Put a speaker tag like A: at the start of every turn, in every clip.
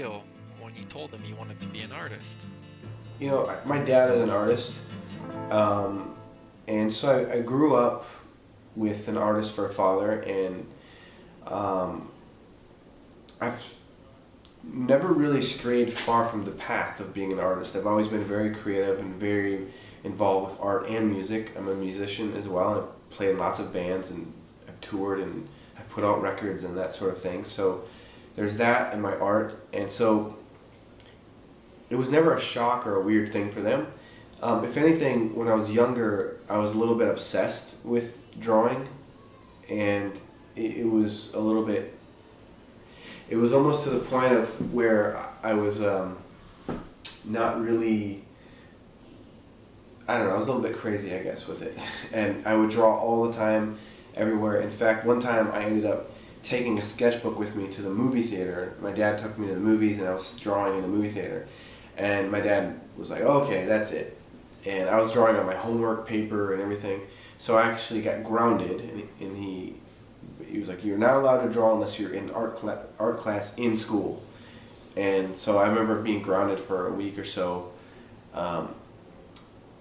A: feel when you told him you wanted to be an artist?
B: You know, my dad is an artist, and so I grew up with an artist for a father, and I've never really strayed far from the path of being an artist. I've always been very creative and very involved with art and music. I'm a musician as well. I've played in lots of bands, and I've toured, and I've put out records and that sort of thing. So there's that in my art, and so it was never a shock or a weird thing for them. If anything, when I was younger, I was a little bit obsessed with drawing, and it was a little bit, it was almost to the point of where I was not really, I don't know, I was a little bit crazy, I guess, with it. And I would draw all the time, everywhere. In fact, one time I ended up taking a sketchbook with me to the movie theater. My dad took me to the movies, and I was drawing in the movie theater. And my dad was like, okay, that's it. And I was drawing on my homework paper and everything. So I actually got grounded, and he was like, you're not allowed to draw unless you're in art class in school. And so I remember being grounded for a week or so.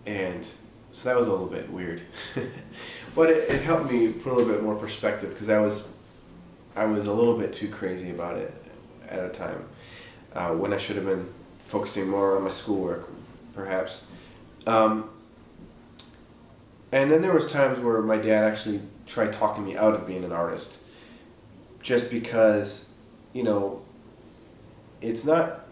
B: And so that was a little bit weird. But it helped me put a little bit more perspective, because I was a little bit too crazy about it at a time, when I should have been focusing more on my schoolwork, perhaps. And then there was times where my dad actually tried talking me out of being an artist, just because, you know, it's not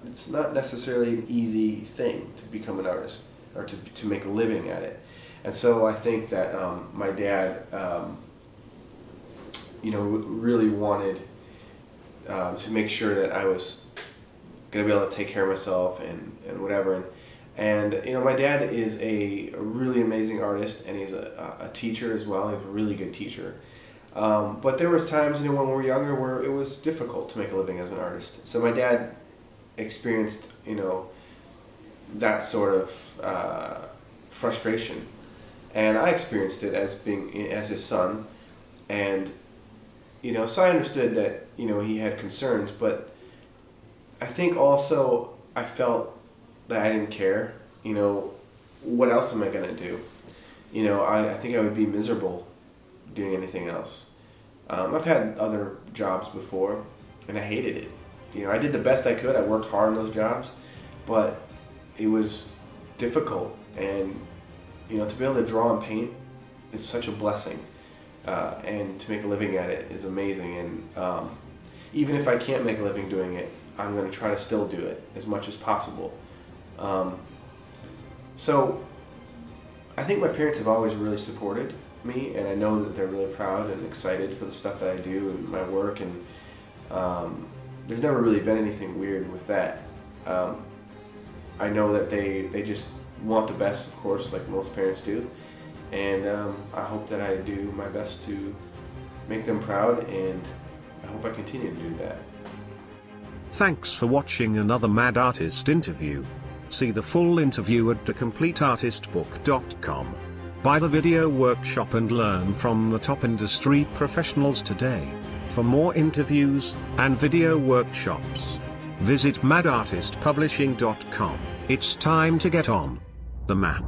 B: necessarily an easy thing to become an artist, or to make a living at it. And so I think that my dad, you know, really wanted to make sure that I was going to be able to take care of myself and whatever. And you know, my dad is a really amazing artist, and he's a teacher as well. He's a really good teacher. But there was times, you know, when we were younger, where it was difficult to make a living as an artist. So my dad experienced, you know, that sort of frustration, and I experienced it as his son. And you know, so I understood that, you know, he had concerns, but I think also I felt that I didn't care. You know, what else am I going to do? You know, I think I would be miserable doing anything else. I've had other jobs before, and I hated it. You know, I did the best I could. I worked hard on those jobs, but it was difficult. And, you know, to be able to draw and paint is such a blessing. And to make a living at it is amazing. And even if I can't make a living doing it, I'm going to try to still do it as much as possible. So I think my parents have always really supported me, and I know that they're really proud and excited for the stuff that I do and my work. And there's never really been anything weird with that. I know that they just want the best, of course, like most parents do. And I hope that I do my best to make them proud, and I hope I continue to do that.
C: Thanks for watching another Mad Artist interview. See the full interview at thecompleteartistbook.com. Buy the video workshop and learn from the top industry professionals today. For more interviews and video workshops, visit madartistpublishing.com. It's time to get on the map.